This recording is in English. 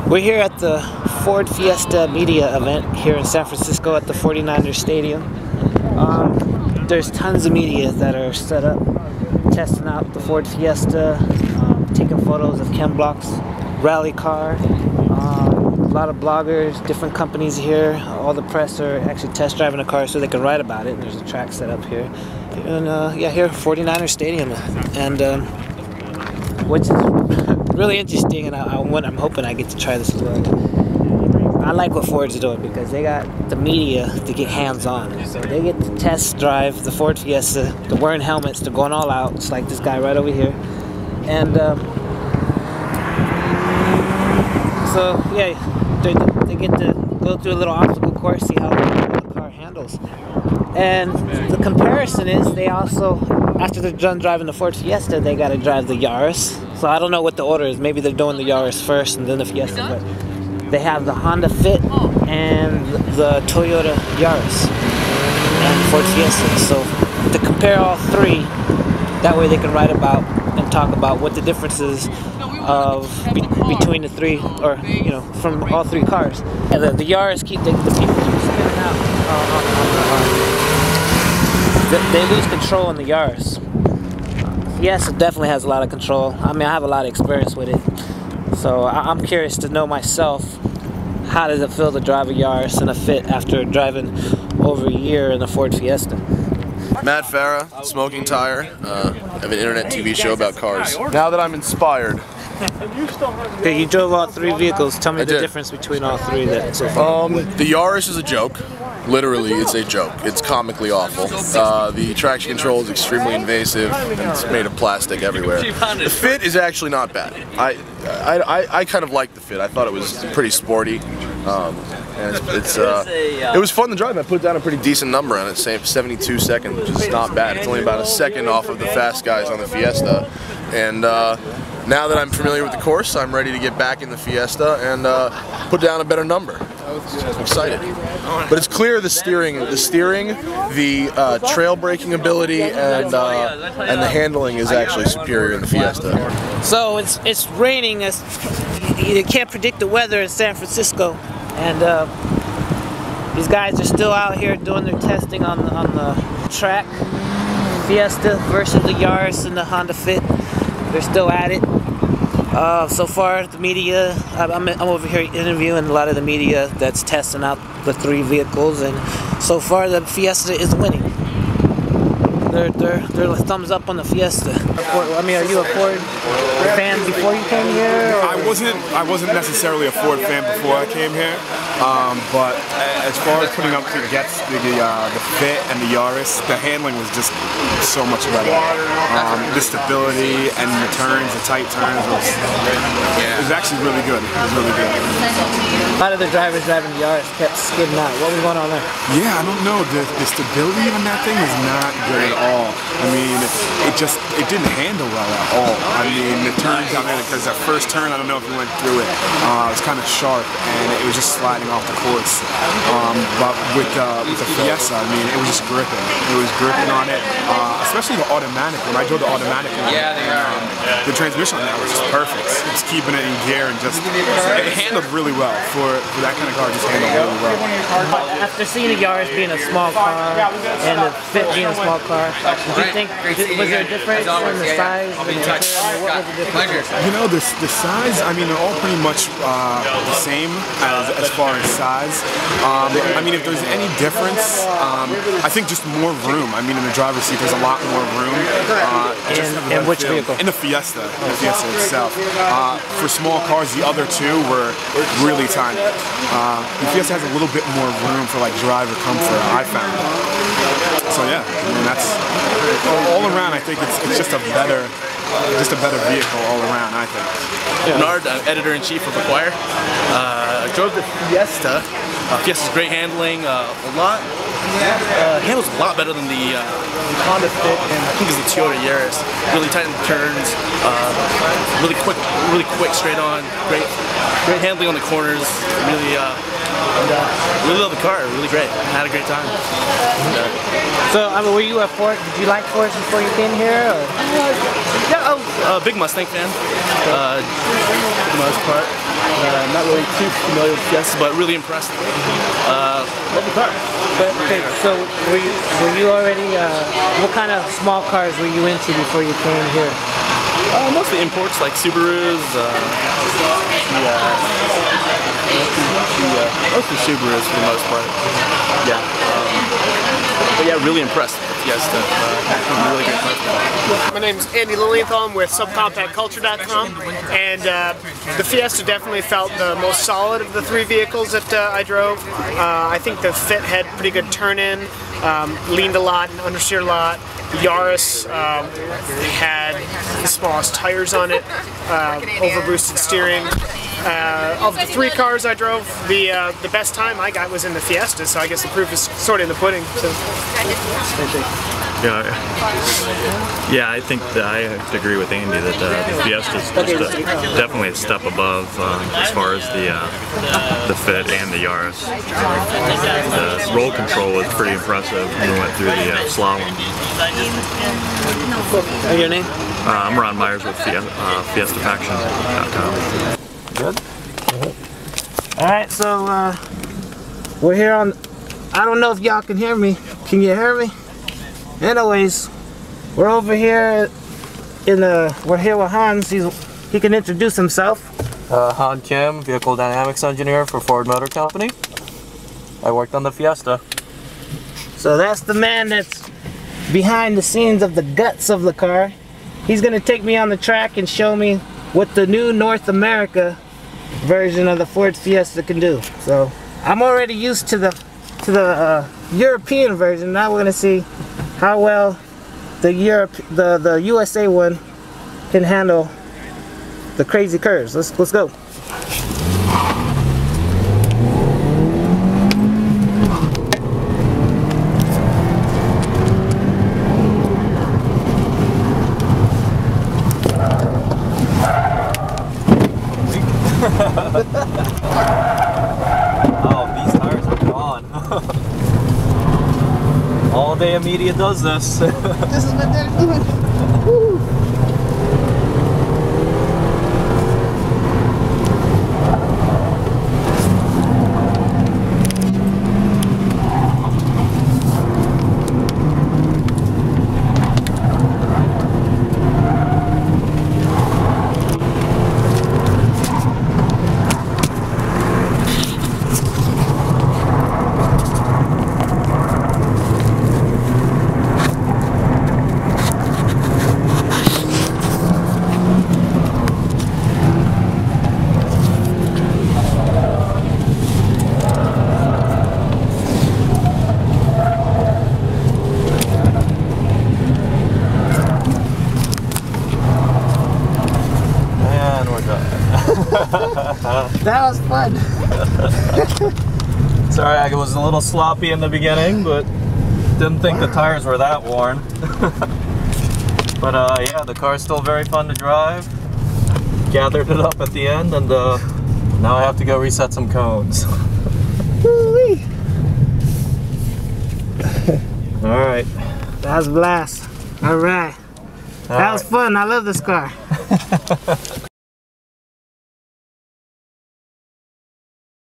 We're here at the Ford Fiesta media event here in San Francisco at the 49ers Stadium. There's tons of media that are set up, testing out the Ford Fiesta, taking photos of chem blocks, rally car. A lot of bloggers, different companies here. All the press are actually test driving the car so they can write about it. There's a track set up here. And yeah, here at 49ers Stadium. And which is really interesting, and I'm hoping I get to try this as well. I like what Ford's doing because they got the media to get hands-on. So they get to test drive the Ford Fiesta. They're wearing helmets. They're going all out. It's like this guy right over here. And so yeah, they get to go through a little obstacle course, see how the car handles. And the comparison is they also, after they're done driving the Ford Fiesta, they got to drive the Yaris. So I don't know what the order is. Maybe they're doing the Yaris first and then the Fiesta. But they have the Honda Fit and the Toyota Yaris and Ford Fiesta. So to compare all three, that way they can write about and talk about what the difference is of between the three, or you know, from all three cars. And the Yaris the people keep spinning out. They lose control in the Yaris. Yes, it definitely has a lot of control. I mean, I have a lot of experience with it, so I'm curious to know myself, how does it feel to drive a Yaris and a Fit after driving over a year in a Ford Fiesta? Matt Farah, Smoking Tire. I have an internet TV show about cars. Now that I'm inspired. Okay, you drove all three vehicles. Tell me the difference between all three that so far. The Yaris is a joke. Literally, it's a joke. It's comically awful. The traction control is extremely invasive, and it's made of plastic everywhere. The Fit is actually not bad. I kind of liked the Fit. I thought it was pretty sporty. And it was fun to drive. I put down a pretty decent number on it, 72 seconds, which is not bad. It's only about a second off of the fast guys on the Fiesta. And now that I'm familiar with the course, I'm ready to get back in the Fiesta and put down a better number. I'm excited. But it's clear the steering, the trail braking ability, and the handling is actually superior in the Fiesta. So it's raining. You can't predict the weather in San Francisco, and these guys are still out here doing their testing on the track. Fiesta versus the Yaris and the Honda Fit. They're still at it. So far, the media, I'm over here interviewing a lot of the media that's testing out the three vehicles, and so far the Fiesta is winning. They're a thumbs up on the Fiesta. I mean, are you a Ford fan before you came here? Or? I wasn't necessarily a Ford fan before I came here, but as far as putting up the Fit and the Yaris, the handling was just so much better. The stability and the turns, the tight turns, was actually really good. It was really good. A lot of the drivers driving the Yaris kept skidding out. What was going on there? Yeah, I don't know. The stability on that thing was not good at all. I mean, it didn't handle well at all. I mean, the turns down there, because that first turn, I don't know if you went through it, it was kind of sharp and it was just sliding off the course. But with the Fiesta, I mean, it was just gripping. It was gripping on it, especially the automatic. When I drove the automatic one, the transmission on that was just perfect. It's keeping it in gear and just, it handled really well. For that kind of car, just handled really well. After seeing the Yaris being a small car and the Fit being a small car, do you think, was there a difference in the size? What was the difference? You know, the size, I mean, they're all pretty much the same as far as size. I mean, if there's any difference, I think just more room. I mean, in the driver's seat, there's a lot more room. In which vehicle? In the Fiesta itself. For small cars, the other two were really tiny. The Fiesta has a little bit more room for like driver comfort, I found. So yeah, I mean, that's all around. I think it's just a better vehicle all around. I think. Bernard, editor-in-chief of Acquire. I drove the Fiesta. Fiesta's great handling. Handles a lot better than the Honda Fit, and I think it's the Toyota Yaris. Really tight in the turns. Really quick, straight on. Great handling on the corners. Really And, really love the car. Really great. Had a great time. So, I mean, were you a Ford? Did you like Fords before you came here? Or? Yeah, I'm a big Mustang fan. For the most part. Not really too familiar with Fiesta, but really impressed. Love the car. Okay, so were you already, what kind of small cars were you into before you came here? Mostly imports like Subarus, mostly Subarus for the most part. Yeah. But yeah, really impressed with Fiesta. Really good car. My name's Andy Lilienthal. I'm with subcompactculture.com, and the Fiesta definitely felt the most solid of the three vehicles that I drove. I think the Fit had pretty good turn-in, leaned a lot and understeered a lot. The Yaris had the smallest tires on it, over-boosted steering. Of the three cars I drove, the best time I got was in the Fiesta, so I guess the proof is sort of in the pudding. So. Yeah, I think that I have to agree with Andy that the Fiesta is just definitely a step above as far as the Fit and the Yaris. The roll control was pretty impressive when we went through the slalom. Your name? I'm Ron Myers with FiestaFaction.com. Good. All right, so we're here on. I don't know if y'all can hear me. Can you hear me? Anyways, we're over here we're here with Hans. He can introduce himself. Han Kim, Vehicle Dynamics Engineer for Ford Motor Company. I worked on the Fiesta. So that's the man that's behind the scenes of the guts of the car. He's gonna take me on the track and show me what the new North America version of the Ford Fiesta can do. So I'm already used to the European version. Now we're gonna see how well the USA one can handle the crazy curves. Let's go. Oh, these tires are gone. All day media does this. This is what they're doing. Woo. That was fun. Sorry, I was a little sloppy in the beginning, but didn't think the tires were that worn. But yeah, the car's still very fun to drive. Gathered it up at the end, and now I have to go reset some cones. Woo-wee. All right. That was a blast. All right. That was fun. I love this car.